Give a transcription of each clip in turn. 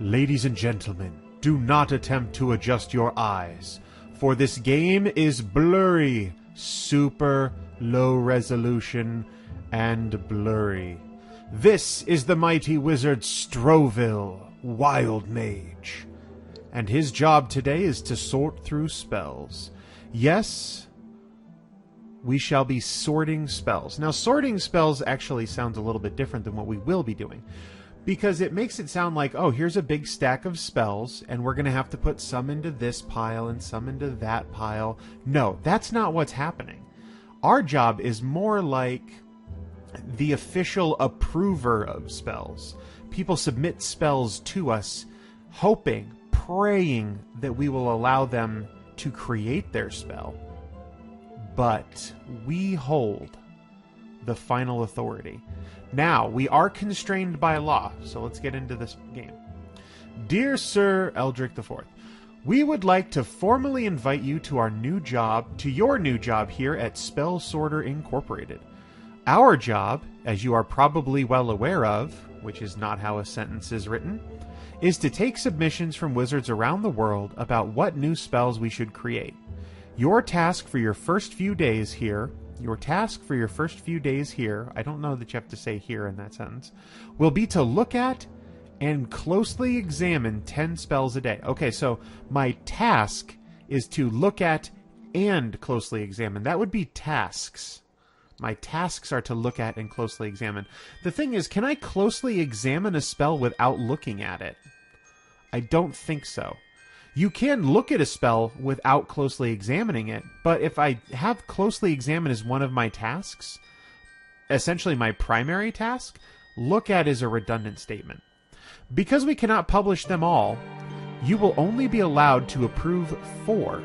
Ladies and gentlemen, do not attempt to adjust your eyes, for this game is blurry, super low resolution, and blurry. This is the mighty wizard Stroville, Wild Mage, and his job today is to sort through spells. Yes, we shall be sorting spells. Now, sorting spells actually sounds a little bit different than what we will be doing, because it makes it sound like, oh, here's a big stack of spells, and we're going to have to put some into this pile and some into that pile. No, that's not what's happening. Our job is more like the official approver of spells. People submit spells to us, hoping, praying that we will allow them to create their spell. But we hold the final authority. Now, we are constrained by law, so let's get into this game. Dear SirEldricIV, we would like to formally invite you to your new job here at Spell Sorter Incorporated. Our job, as you are probably well aware of, which is not how a sentence is written, is to take submissions from wizards around the world about what new spells we should create. Your task for your first few days here, I don't know that you have to say here in that sentence, will be to look at and closely examine 10 spells a day. Okay, so my task is to look at and closely examine. That would be tasks. My tasks are to look at and closely examine. The thing is, can I closely examine a spell without looking at it? I don't think so. You can look at a spell without closely examining it, but if I have closely examine as one of my tasks, essentially my primary task, look at is a redundant statement. Because we cannot publish them all, you will only be allowed to approve 4.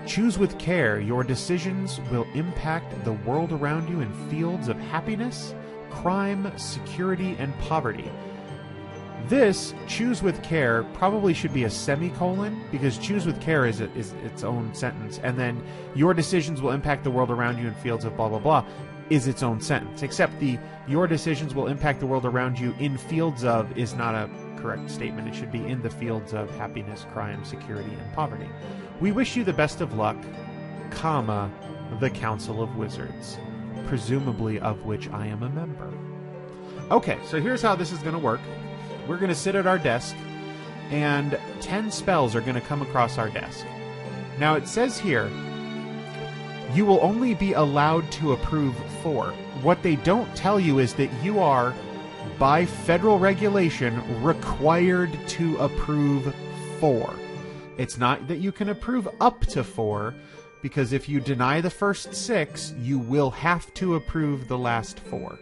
Choose with care. Your decisions will impact the world around you in fields of happiness, crime, security, and poverty. This, choose with care, probably should be a semicolon, because choose with care is its own sentence, and then your decisions will impact the world around you in fields of blah, blah, blah, is its own sentence. Except the your decisions will impact the world around you in fields of is not a correct statement. It should be in the fields of happiness, crime, security, and poverty. We wish you the best of luck, comma, the Council of Wizards, presumably of which I am a member. Okay, so here's how this is going to work. We're going to sit at our desk, and 10 spells are going to come across our desk. Now, it says here, you will only be allowed to approve 4. What they don't tell you is that you are, by federal regulation, required to approve 4. It's not that you can approve up to 4, because if you deny the first 6, you will have to approve the last 4.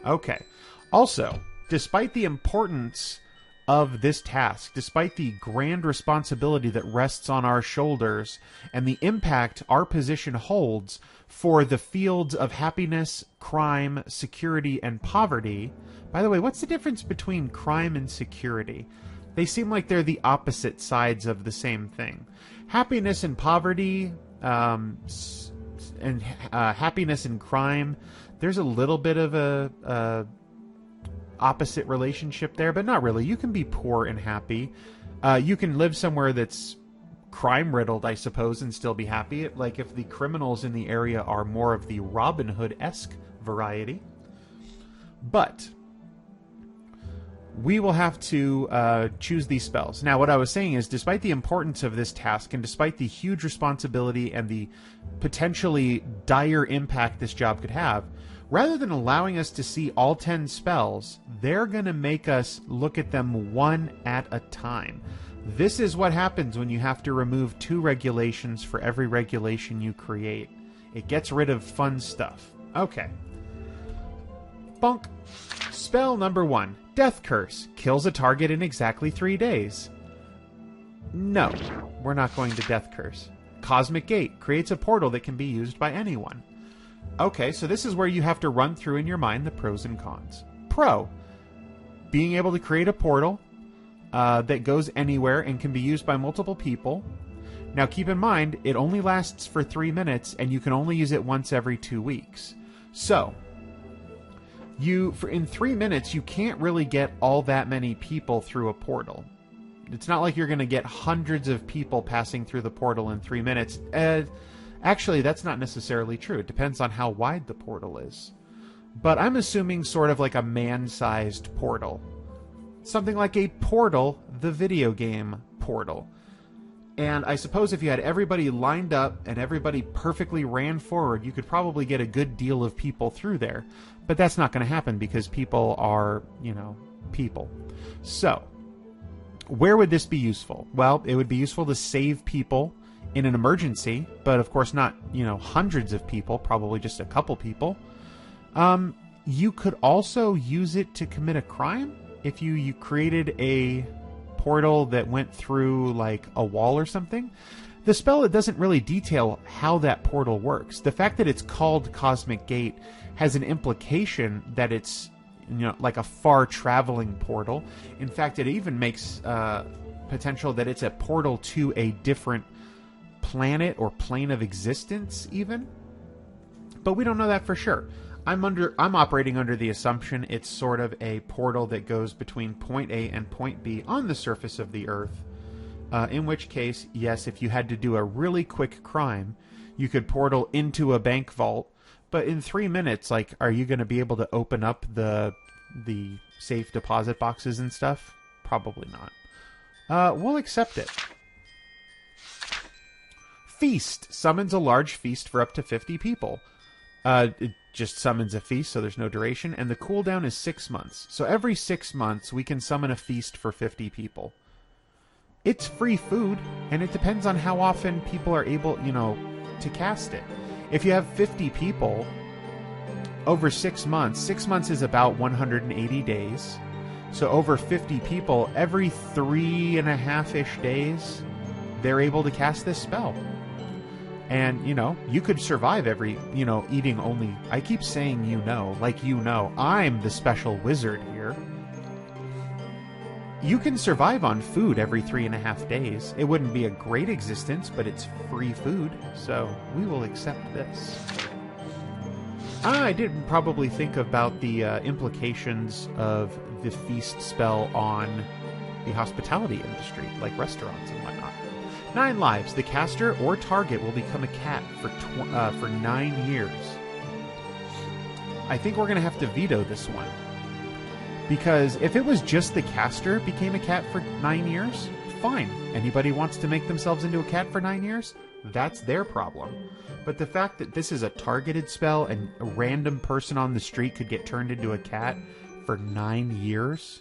Okay. Also, despite the importance of this task, despite the grand responsibility that rests on our shoulders and the impact our position holds for the fields of happiness, crime, security, and poverty. By the way, what's the difference between crime and security? They seem like they're the opposite sides of the same thing. Happiness and poverty, and happiness and crime, there's a little bit of a opposite relationship there, but not really. You can be poor and happy. You can live somewhere that's crime-riddled, I suppose, and still be happy. Like if the criminals in the area are more of the Robin Hood-esque variety. But we will have to choose these spells. Now, what I was saying is, despite the importance of this task, and despite the huge responsibility and the potentially dire impact this job could have, rather than allowing us to see all 10 spells, they're going to make us look at them one at a time. This is what happens when you have to remove 2 regulations for every regulation you create. It gets rid of fun stuff. Okay. Bonk. Spell number 1. Death Curse. Kills a target in exactly 3 days. No, we're not going to Death Curse. Cosmic Gate. Creates a portal that can be used by anyone. Okay, so this is where you have to run through in your mind the pros and cons. Pro. Being able to create a portal that goes anywhere and can be used by multiple people. Now keep in mind, it only lasts for 3 minutes and you can only use it once every 2 weeks. So, in 3 minutes, you can't really get all that many people through a portal. It's not like you're going to get hundreds of people passing through the portal in 3 minutes. Actually, that's not necessarily true. It depends on how wide the portal is. But I'm assuming sort of like a man-sized portal. Something like a Portal, the video game Portal. And I suppose if you had everybody lined up and everybody perfectly ran forward, you could probably get a good deal of people through there. But that's not going to happen because people are, people. So, where would this be useful? Well, it would be useful to save people in an emergency, but of course not, hundreds of people, probably just a couple people. You could also use it to commit a crime. If you created a portal that went through like a wall or something. The spell, it doesn't really detail how that portal works. The fact that it's called Cosmic Gate has an implication that it's like a far traveling portal. In fact, it even makes potential that it's a portal to a different planet or plane of existence even. But we don't know that for sure. I'm operating under the assumption it's sort of a portal that goes between point A and point B on the surface of the Earth. In which case, yes, if you had to do a really quick crime, you could portal into a bank vault. But in 3 minutes, are you going to be able to open up the safe deposit boxes and stuff? Probably not. We'll accept it. Feast summons a large feast for up to 50 people. It just summons a feast, so there's no duration, and the cooldown is 6 months. So every 6 months, we can summon a feast for 50 people. It's free food, and it depends on how often people are able, to cast it. If you have 50 people over 6 months, 6 months is about 180 days. So over 50 people, every 3.5-ish days, they're able to cast this spell. And, you could survive every, eating only... I keep saying I'm the special wizard here. You can survive on food every 3.5 days. It wouldn't be a great existence, but it's free food, so we will accept this. I didn't probably think about the implications of the feast spell on the hospitality industry, like restaurants and whatnot. 9 lives. The caster or target will become a cat for 9 years. I think we're going to have to veto this one. Because if it was just the caster became a cat for 9 years, fine. Anybody wants to make themselves into a cat for 9 years? That's their problem. But the fact that this is a targeted spell and a random person on the street could get turned into a cat for 9 years...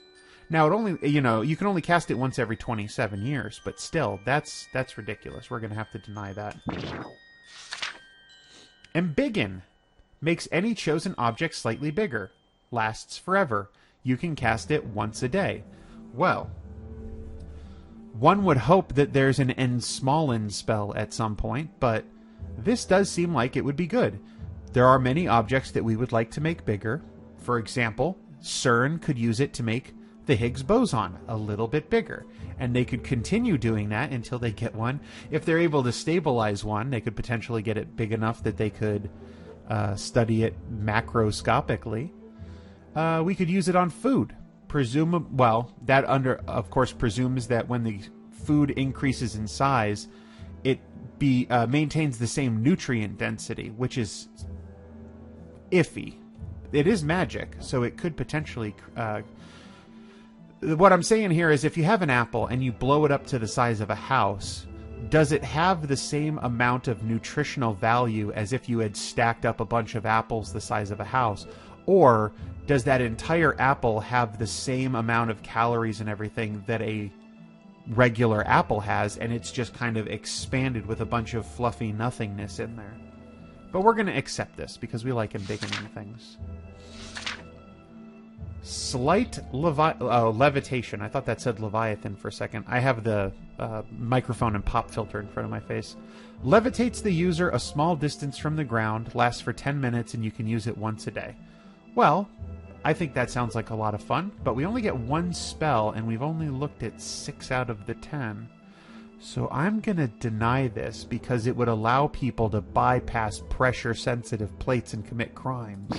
Now, it only, you can only cast it once every 27 years, but still, that's ridiculous. We're going to have to deny that. Embiggen. Makes any chosen object slightly bigger. Lasts forever. You can cast it once a day. Well, one would hope that there's an Ensmallen spell at some point, but this does seem like it would be good. There are many objects that we would like to make bigger. For example, CERN could use it to make the Higgs boson a little bit bigger, and they could continue doing that until they get one. If they're able to stabilize one, they could potentially get it big enough that they could study it macroscopically. We could use it on food. That of course presumes that when the food increases in size, it maintains the same nutrient density, which is iffy. It is magic, so it could potentially... What I'm saying here is if you have an apple and you blow it up to the size of a house, does it have the same amount of nutritional value as if you had stacked up a bunch of apples the size of a house? Or does that entire apple have the same amount of calories and everything that a regular apple has, and it's just kind of expanded with a bunch of fluffy nothingness in there? But we're going to accept this because we like embiggening things. Slight levitation. I thought that said Leviathan for a second. I have the microphone and pop filter in front of my face. Levitates the user a small distance from the ground, lasts for 10 minutes, and you can use it once a day. Well, I think that sounds like a lot of fun, but we only get one spell, and we've only looked at 6 out of the 10. So I'm going to deny this because it would allow people to bypass pressure-sensitive plates and commit crimes.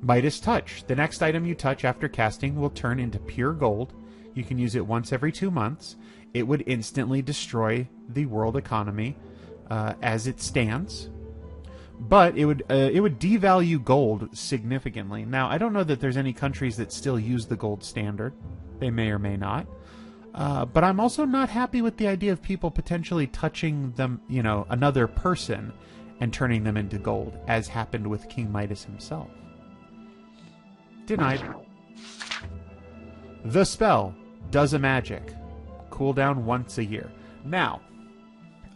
Midas Touch. The next item you touch after casting will turn into pure gold. You can use it once every 2 months. It would instantly destroy the world economy as it stands. But it would devalue gold significantly. Now, I don't know that there's any countries that still use the gold standard. They may or may not. But I'm also not happy with the idea of people potentially touching them, another person and turning them into gold, as happened with King Midas himself. Denied. The spell does a magic. Cooldown once a year. Now,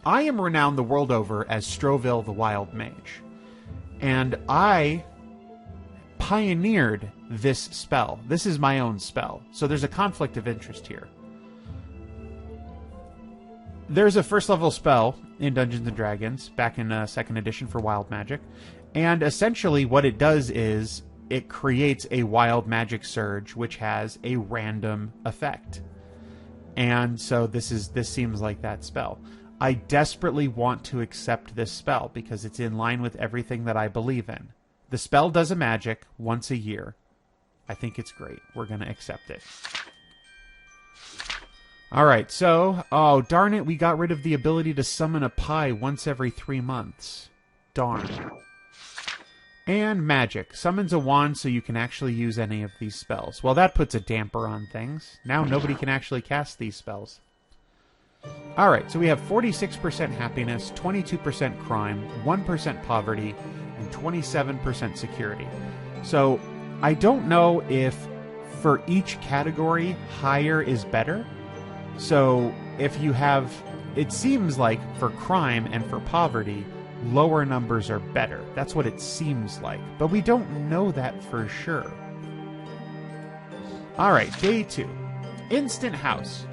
I am renowned the world over as Stroville the Wild Mage. And I pioneered this spell. This is my own spell. So there's a conflict of interest here. There's a first level spell in Dungeons & Dragons back in 2nd edition for Wild Magic. And essentially what it does is it creates a Wild Magic Surge which has a random effect. And so this seems like that spell. I desperately want to accept this spell because it's in line with everything that I believe in. The spell does a magic once a year. I think it's great. We're going to accept it. Alright, so... Oh, darn it, we got rid of the ability to summon a pie once every 3 months. Darn. And magic. Summons a wand so you can actually use any of these spells. Well, that puts a damper on things. Now nobody can actually cast these spells. Alright, so we have 46% happiness, 22% crime, 1% poverty, and 27% security. So, I don't know if for each category, higher is better. So, if you have... It seems like for crime and for poverty, lower numbers are better. That's what it seems like. But we don't know that for sure. Alright, day 2. Instant House.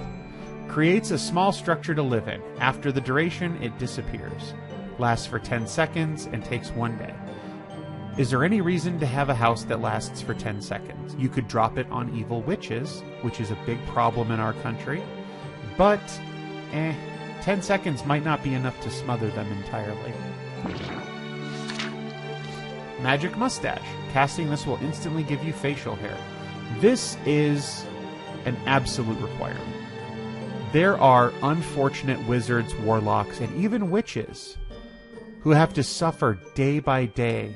Creates a small structure to live in. After the duration, it disappears. Lasts for 10 seconds and takes 1 day. Is there any reason to have a house that lasts for 10 seconds? You could drop it on evil witches, which is a big problem in our country. But, 10 seconds might not be enough to smother them entirely. Magic Mustache. Casting this will instantly give you facial hair. This is an absolute requirement. There are unfortunate wizards, warlocks, and even witches who have to suffer day by day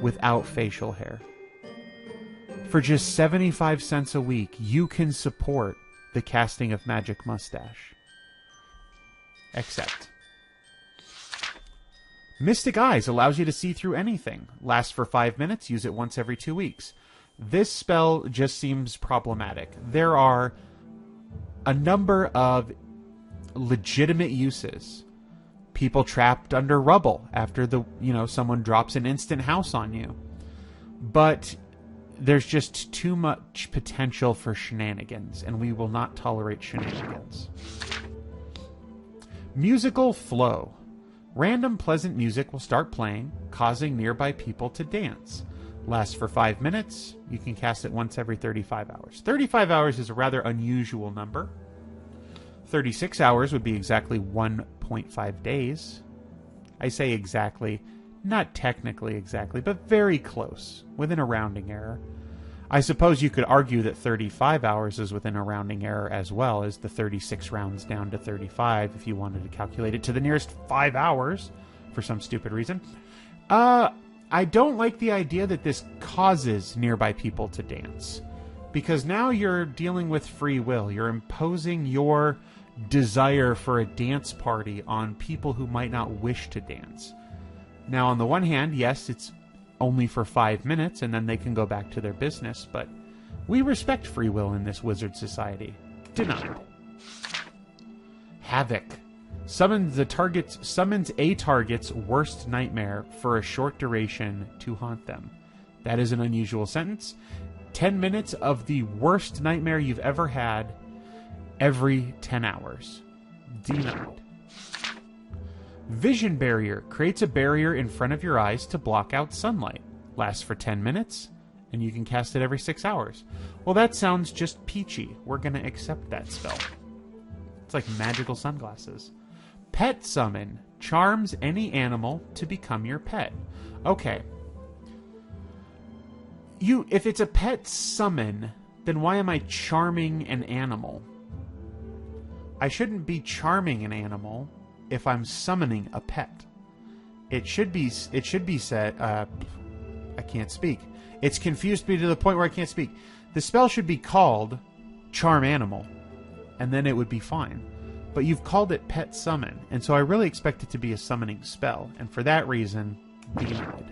without facial hair. For just 75 cents a week, you can support the casting of Magic Mustache. Accept. Mystic Eyes allows you to see through anything. Lasts for 5 minutes, use it once every 2 weeks. This spell just seems problematic. There are a number of legitimate uses. People trapped under rubble after someone drops an instant house on you. But there's just too much potential for shenanigans, and we will not tolerate shenanigans. Musical Flow. Random pleasant music will start playing, causing nearby people to dance. Lasts for 5 minutes. You can cast it once every 35 hours. 35 hours is a rather unusual number. 36 hours would be exactly 1.5 days. I say exactly, not technically exactly, but very close, within a rounding error. I suppose you could argue that 35 hours is within a rounding error as well as the 36 rounds down to 35 if you wanted to calculate it to the nearest 5 hours for some stupid reason. I don't like the idea that this causes nearby people to dance. Because now you're dealing with free will. You're imposing your desire for a dance party on people who might not wish to dance. Now, on the one hand, yes, it's only for 5 minutes, and then they can go back to their business, but we respect free will in this wizard society. Denied. Havoc. Summons a target's worst nightmare for a short duration to haunt them. That is an unusual sentence. 10 minutes of the worst nightmare you've ever had every 10 hours. Denied. Vision Barrier. Creates a barrier in front of your eyes to block out sunlight. Lasts for 10 minutes, and you can cast it every 6 hours. Well, that sounds just peachy. We're going to accept that spell. It's like magical sunglasses. Pet Summon. Charms any animal to become your pet. Okay. If it's a pet summon, then why am I charming an animal? I shouldn't be charming an animal if I'm summoning a pet. It should be said, I can't speak. It's confused me to the point where I can't speak. The spell should be called Charm Animal, and then it would be fine. But you've called it Pet Summon, and so I really expect it to be a summoning spell, and for that reason, denied.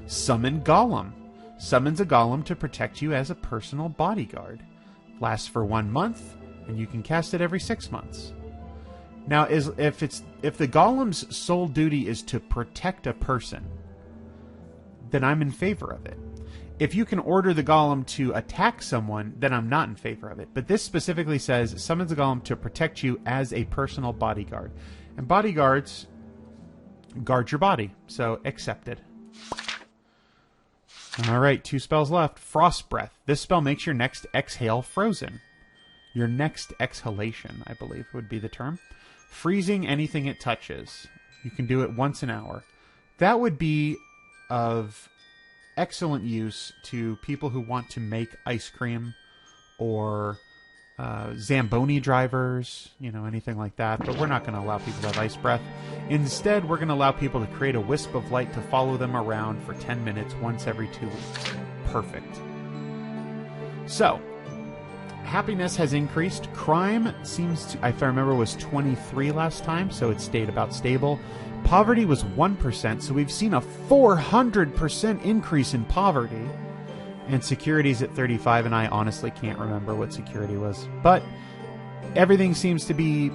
Summon Golem. Summons a golem to protect you as a personal bodyguard. Lasts for 1 month, and you can cast it every 6 months. Now, if the golem's sole duty is to protect a person, then I'm in favor of it. If you can order the golem to attack someone, then I'm not in favor of it. But this specifically says, summons a golem to protect you as a personal bodyguard. And bodyguards guard your body, so accepted. All right, 2 spells left. Frost Breath. This spell makes your next exhale frozen. Your next exhalation, I believe, would be the term. Freezing anything it touches. You can do it once an hour. That would be of excellent use to people who want to make ice cream or Zamboni drivers, anything like that. But we're not going to allow people to have ice breath. Instead, we're going to allow people to create a wisp of light to follow them around for 10 minutes once every 2 weeks. Perfect. So, happiness has increased. Crime seems to, if I remember, was 23 last time, so it stayed about stable. Poverty was 1%, so we've seen a 400% increase in poverty. And security's at 35, and I honestly can't remember what security was. But everything seems to be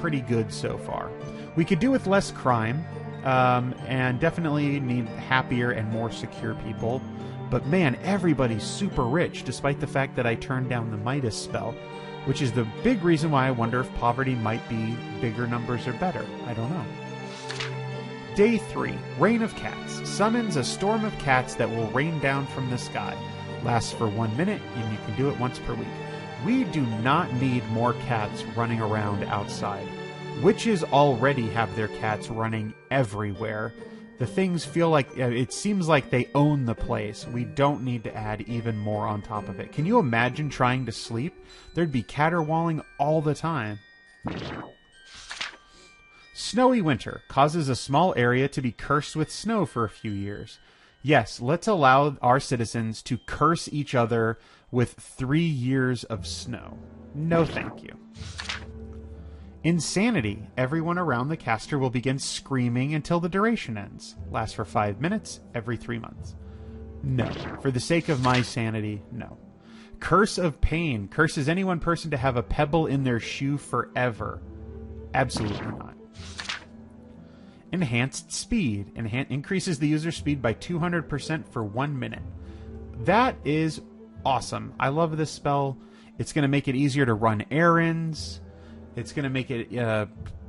pretty good so far. We could do with less crime, and definitely need happier and more secure people. But man, everybody's super rich, despite the fact that I turned down the Midas spell, which is the big reason why I wonder if poverty might be bigger numbers or better. I don't know. Day 3, Rain of Cats. Summons a storm of cats that will rain down from the sky. Lasts for 1 minute, and you can do it once per week. We do not need more cats running around outside. Witches already have their cats running everywhere. The things feel like, it seems like they own the place. We don't need to add even more on top of it. Can you imagine trying to sleep? There'd be caterwauling all the time. Snowy Winter causes a small area to be cursed with snow for a few years. Yes, let's allow our citizens to curse each other with 3 years of snow. No thank you. Insanity. Everyone around the caster will begin screaming until the duration ends. Lasts for 5 minutes every 3 months. No. For the sake of my sanity, no. Curse of Pain. Curses any one person to have a pebble in their shoe forever. Absolutely not. Enhanced Speed. Increases the user's speed by 200% for 1 minute. That is awesome. I love this spell. It's going to make it easier to run errands. It's going to make it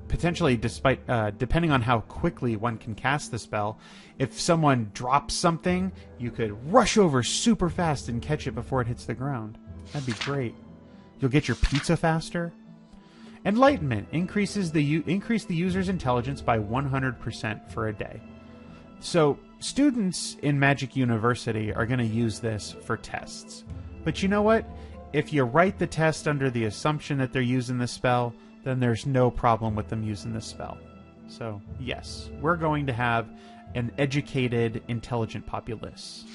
potentially, depending on how quickly one can cast the spell, if someone drops something, you could rush over super fast and catch it before it hits the ground. That'd be great. You'll get your pizza faster. Enlightenment. Increase the user's intelligence by 100% for a day. So students in Magic University are going to use this for tests. But you know what? If you write the test under the assumption that they're using the spell, then there's no problem with them using the spell. So, yes, we're going to have an educated, intelligent populace.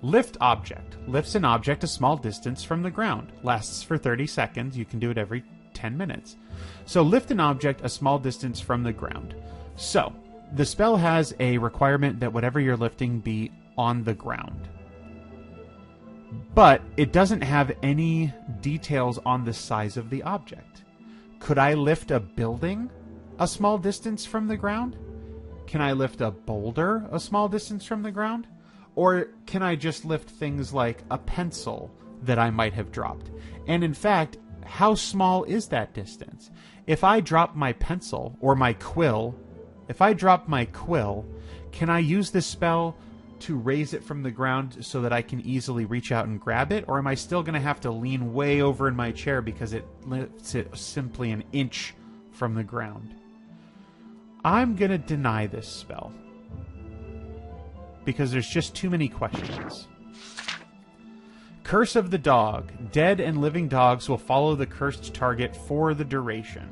Lift Object. Lifts an object a small distance from the ground. Lasts for 30 seconds. You can do it every 10 minutes. So, lift an object a small distance from the ground. So, the spell has a requirement that whatever you're lifting be on the ground. But it doesn't have any details on the size of the object. Could I lift a building a small distance from the ground? Can I lift a boulder a small distance from the ground? Or can I just lift things like a pencil that I might have dropped? And in fact, how small is that distance? If I drop my pencil or my quill, can I use this spell to raise it from the ground so that I can easily reach out and grab it? Or am I still going to have to lean way over in my chair because it lifts it simply an inch from the ground? I'm going to deny this spell. because there's just too many questions. Curse of the Dog. Dead and living dogs will follow the cursed target for the duration.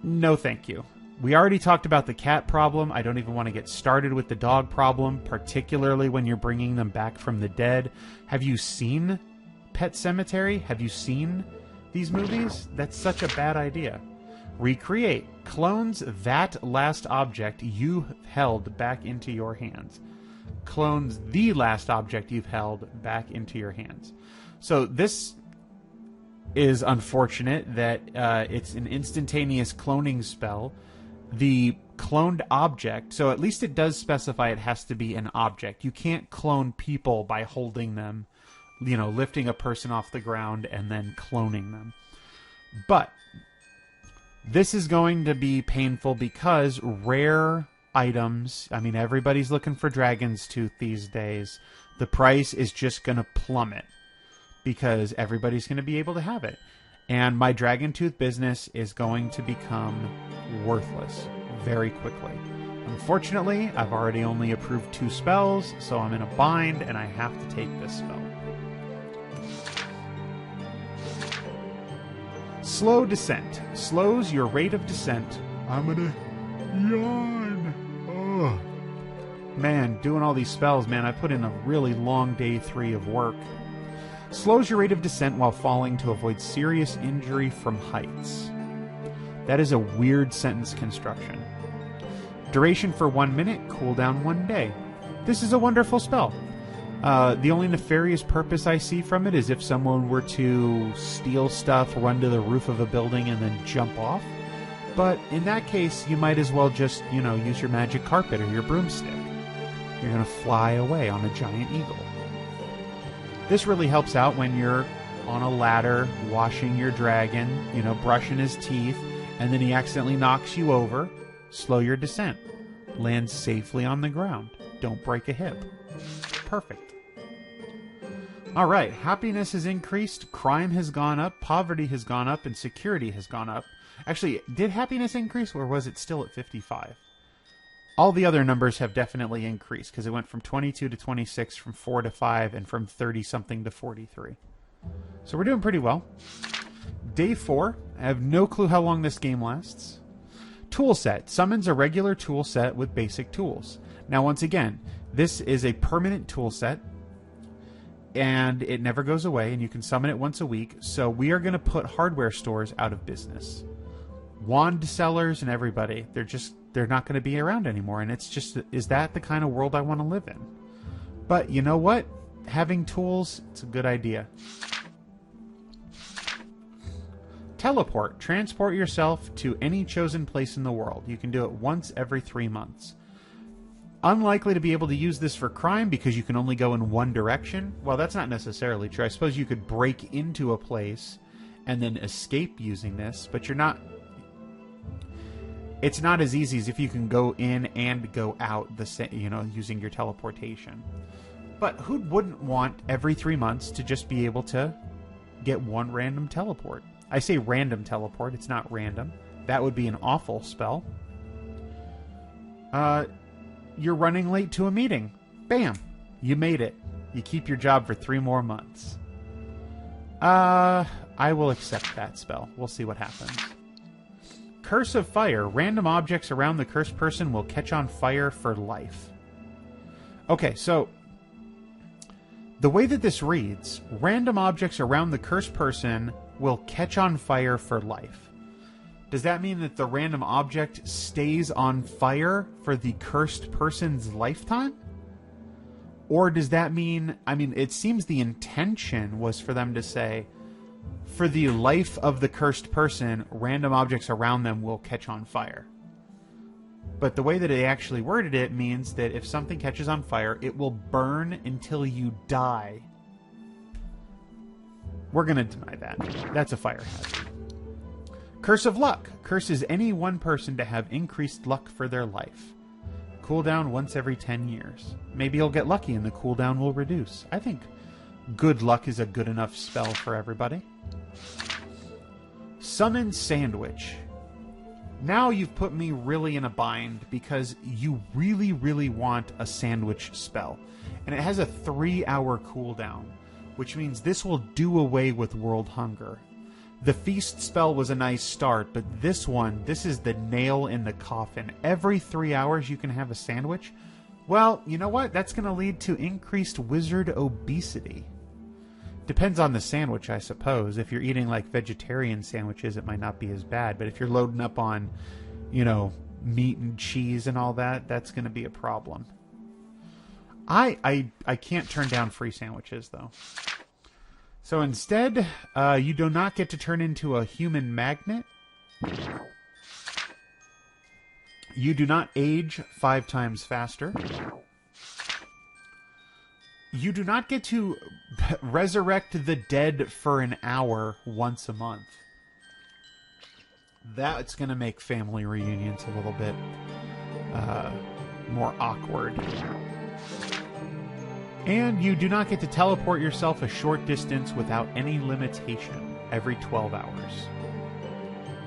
No thank you. We already talked about the cat problem. I don't even want to get started with the dog problem, particularly when you're bringing them back from the dead. Have you seen Pet Sematary? Have you seen these movies? That's such a bad idea. Recreate. Clones that last object you held back into your hands. Clones the last object you've held back into your hands. So this is unfortunate that it's an instantaneous cloning spell. The cloned object, so at least it does specify it has to be an object. You can't clone people by holding them, you know, lifting a person off the ground and then cloning them. But this is going to be painful because rare items, I mean, everybody's looking for Dragon's Tooth these days. The price is just going to plummet because everybody's going to be able to have it. And my Dragon Tooth business is going to become worthless very quickly. Unfortunately, I've already only approved 2 spells, so I'm in a bind and I have to take this spell. Slow Descent. Slows your rate of descent. I'm gonna yawn. Oh. Man, doing all these spells, man, I put in a really long day 3 of work. Slows your rate of descent while falling to avoid serious injury from heights. That is a weird sentence construction. Duration for 1 minute, cooldown 1 day. This is a wonderful spell. The only nefarious purpose I see from it is if someone were to steal stuff, run to the roof of a building, and then jump off. But in that case, you might as well just, you know, use your magic carpet or your broomstick. You're going to fly away on a giant eagle. This really helps out when you're on a ladder, washing your dragon, you know, brushing his teeth, and then he accidentally knocks you over. Slow your descent. Land safely on the ground. Don't break a hip. Perfect. All right, happiness has increased, crime has gone up, poverty has gone up, and security has gone up. Actually, did happiness increase, or was it still at 55? All the other numbers have definitely increased, because it went from 22 to 26, from 4 to 5, and from 30-something to 43. So we're doing pretty well. Day 4. I have no clue how long this game lasts. Tool set. Summons a regular tool set with basic tools. Now, once again, this is a permanent tool set, and it never goes away, and you can summon it once a week, so we are going to put hardware stores out of business. Wand sellers and everybody, they're not going to be around anymore, and it's just, is that the kind of world I want to live in? But you know what? Having tools, it's a good idea. Teleport. Transport yourself to any chosen place in the world. You can do it once every 3 months. Unlikely to be able to use this for crime because you can only go in one direction. Well, that's not necessarily true. I suppose you could break into a place and then escape using this, but you're not... It's not as easy as if you can go in and go out, using your teleportation. But who wouldn't want every 3 months to just be able to get one random teleport? I say random teleport, it's not random. That would be an awful spell. You're running late to a meeting. Bam! You made it. You keep your job for 3 more months. I will accept that spell. We'll see what happens. Curse of Fire. Random objects around the cursed person will catch on fire for life. Okay, so the way that this reads, random objects around the cursed person will catch on fire for life. Does that mean that the random object stays on fire for the cursed person's lifetime? Or does that mean, it seems the intention was for them to say, for the life of the cursed person, random objects around them will catch on fire. But the way that they actually worded it means that if something catches on fire, it will burn until you die. We're going to deny that. That's a fire hazard. Curse of Luck. Curses any one person to have increased luck for their life. Cooldown once every 10 years. Maybe you'll get lucky and the cooldown will reduce. I think good luck is a good enough spell for everybody. Summon Sandwich. Now you've put me really in a bind because you really, really want a sandwich spell. And it has a 3-hour cooldown, which means this will do away with world hunger. The feast spell was a nice start, but this is the nail in the coffin. Every 3 hours you can have a sandwich. Well, you know what? That's going to lead to increased wizard obesity. Depends on the sandwich, I suppose. If you're eating like vegetarian sandwiches, it might not be as bad. But if you're loading up on, meat and cheese and all that, that's going to be a problem. I can't turn down free sandwiches, though. So instead, you do not get to turn into a human magnet. You do not age 5 times faster. You do not get to resurrect the dead for an hour once a month. That's going to make family reunions a little bit more awkward. And you do not get to teleport yourself a short distance without any limitation every 12 hours.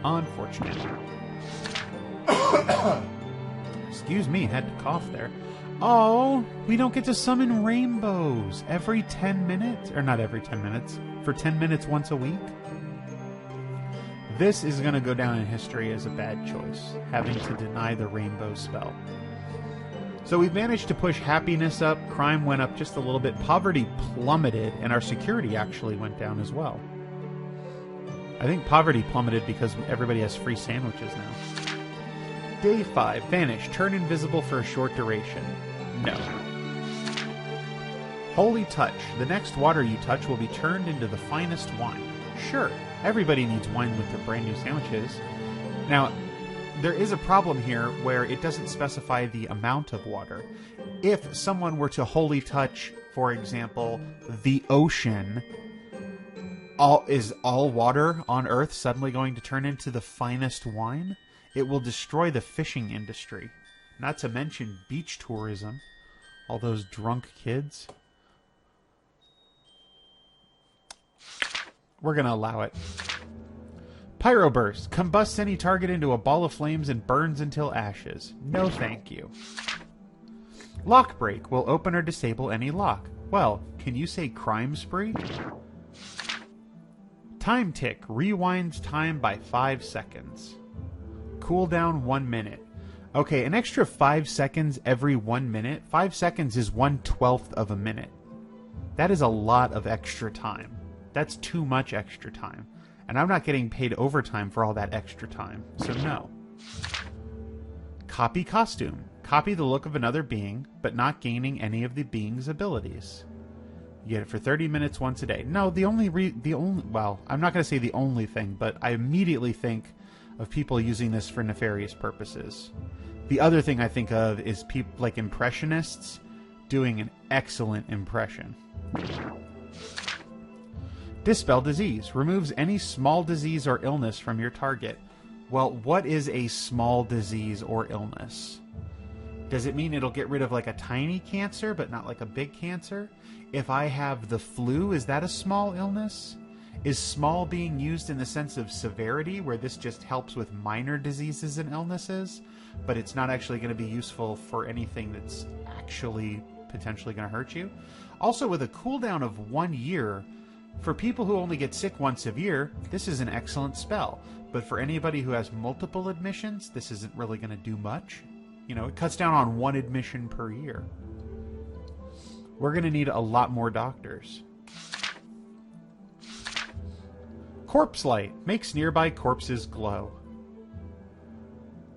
Unfortunate. Excuse me, had to cough there. Oh, we don't get to summon rainbows every 10 minutes. Or not every 10 minutes. For 10 minutes once a week. This is going to go down in history as a bad choice, having to deny the rainbow spell. So we've managed to push happiness up, crime went up just a little bit, poverty plummeted, and our security actually went down as well. I think poverty plummeted because everybody has free sandwiches now. Day 5, vanish, turn invisible for a short duration. No. Holy touch, the next water you touch will be turned into the finest wine. Sure, everybody needs wine with their brand new sandwiches. Now, there is a problem here where it doesn't specify the amount of water. If someone were to holy touch, for example, the ocean, is all water on Earth suddenly going to turn into the finest wine? It will destroy the fishing industry. Not to mention beach tourism. All those drunk kids. We're going to allow it. Pyroburst. Combusts any target into a ball of flames and burns until ashes. No thank you. Lock break. Will open or disable any lock. Well, can you say crime spree? Time tick. Rewinds time by 5 seconds. Cooldown 1 minute. Okay, an extra 5 seconds every 1 minute. 5 seconds is 1/12 of a minute. That is a lot of extra time. That's too much extra time. And I'm not getting paid overtime for all that extra time. So no. Copy costume. Copy the look of another being, but not gaining any of the being's abilities. You get it for 30 minutes once a day. No, well, I'm not going to say the only thing, but I immediately think of people using this for nefarious purposes. The other thing I think of is people like impressionists doing an excellent impression. Dispel disease. Removes any small disease or illness from your target. Well, what is a small disease or illness? Does it mean it'll get rid of like a tiny cancer, but not like a big cancer? If I have the flu, is that a small illness? Is small being used in the sense of severity, where this just helps with minor diseases and illnesses, but it's not actually going to be useful for anything that's actually potentially going to hurt you? Also, with a cooldown of 1 year, for people who only get sick once a year, this is an excellent spell. But for anybody who has multiple admissions, this isn't really going to do much. You know, it cuts down on 1 admission per year. We're going to need a lot more doctors. Corpse light. Makes nearby corpses glow.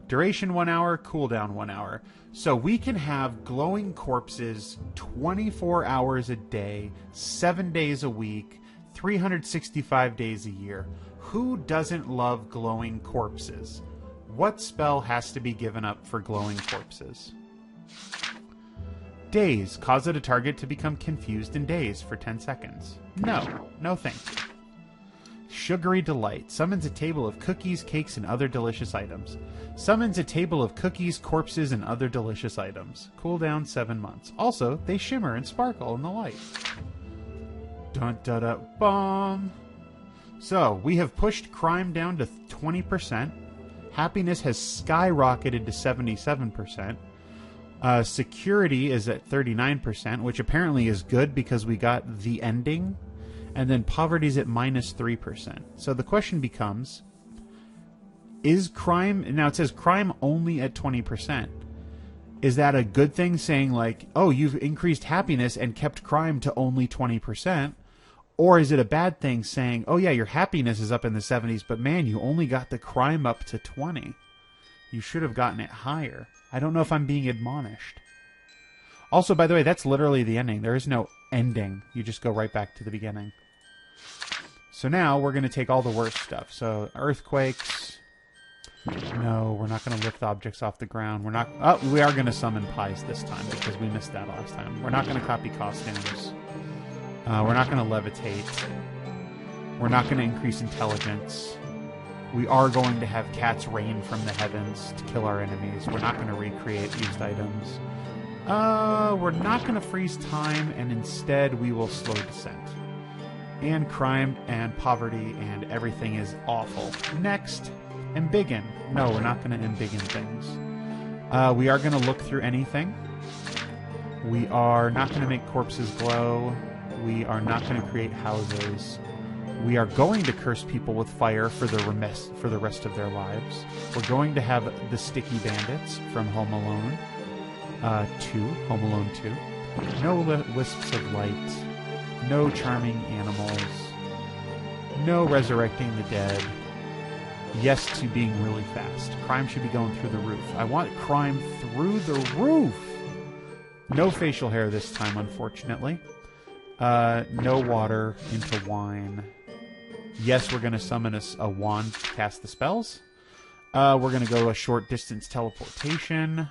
Duration 1 hour, cooldown 1 hour. So we can have glowing corpses 24 hours a day, 7 days a week, 365 days a year. Who doesn't love glowing corpses? What spell has to be given up for glowing corpses? Daze. Cause a target to become confused and dazed for 10 seconds. No. No thank you. Sugary delight. Summons a table of cookies, cakes, and other delicious items. Summons a table of cookies, corpses, and other delicious items. Cooldown 7 months. Also, they shimmer and sparkle in the light. Dun da da bomb. So, we have pushed crime down to 20%. Happiness has skyrocketed to 77%. Security is at 39%, which apparently is good because we got the ending. And then poverty's at -3%. So the question becomes, is crime... Now it says crime only at 20%. Is that a good thing, saying like, oh, you've increased happiness and kept crime to only 20%? Or is it a bad thing saying, oh yeah, your happiness is up in the 70s, but man, you only got the crime up to 20. You should have gotten it higher. I don't know if I'm being admonished. Also, by the way, that's literally the ending. There is no ending. You just go right back to the beginning. So now we're going to take all the worst stuff. So earthquakes. No, we're not going to lift objects off the ground. We're not... Oh, we are going to summon pies this time because we missed that last time. We're not going to copy costumes. We're not going to levitate. We're not going to increase intelligence. We are going to have cats rain from the heavens to kill our enemies. We're not going to recreate used items. We're not going to freeze time, and instead we will slow descent. And crime and poverty and everything is awful. Next, embiggen. No, we're not going to embiggen things. We are going to look through anything. We are not going to make corpses glow. We are not going to create houses. We are going to curse people with fire for the rest of their lives. We're going to have the sticky bandits from Home Alone 2. Home Alone 2. No wisps of light. No charming animals. No resurrecting the dead. Yes to being really fast. Crime should be going through the roof. I want crime through the roof! No facial hair this time, unfortunately. No water into wine. Yes, we're going to summon a wand to cast the spells. We're going to go a short distance teleportation.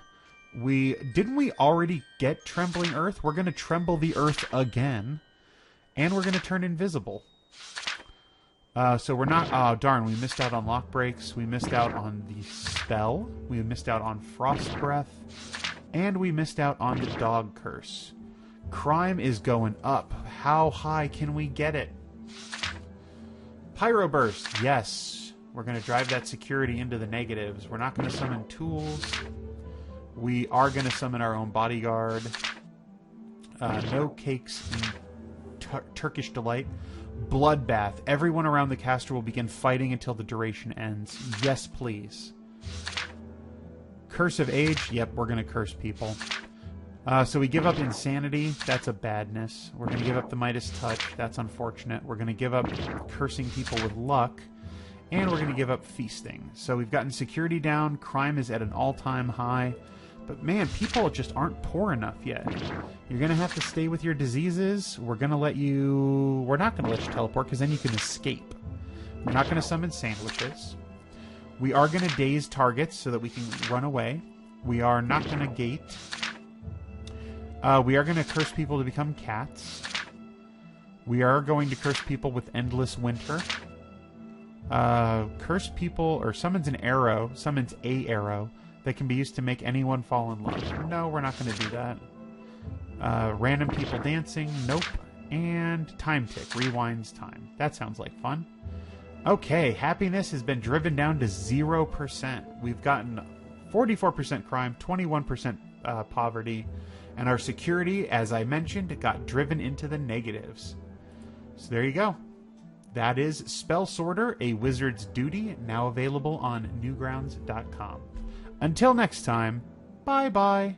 Didn't we already get Trembling Earth? We're going to tremble the earth again. And we're going to turn invisible. So we're not... Oh, darn, we missed out on lock breaks. We missed out on the spell. We missed out on frost breath. And we missed out on the dog curse. Crime is going up. How high can we get it? Pyro Burst. Yes. We're going to drive that security into the negatives. We're not going to summon tools. We are going to summon our own bodyguard. No cakes in Turkish Delight. Bloodbath. Everyone around the caster will begin fighting until the duration ends. Yes, please. Curse of Age. Yep, we're going to curse people. So we give up Insanity. That's a badness. We're going to give up the Midas Touch. That's unfortunate. We're going to give up cursing people with luck. And we're going to give up Feasting. So we've gotten security down. Crime is at an all-time high. But man, people just aren't poor enough yet. You're going to have to stay with your diseases. We're going to let you... We're not going to let you teleport because then you can escape. We're not going to summon sandwiches. We are going to daze targets so that we can run away. We are not going to gate. We are going to curse people to become cats. We are going to curse people with Endless Winter. Curse people, or summons a arrow that can be used to make anyone fall in love. No, we're not going to do that. Random people dancing. Nope. And time tick. Rewinds time. That sounds like fun. Okay, happiness has been driven down to 0%. We've gotten 44% crime, 21% poverty, and our security, as I mentioned, got driven into the negatives. So there you go. That is Spell Sorter, a Wizard's Duty, now available on newgrounds.com. Until next time, bye-bye.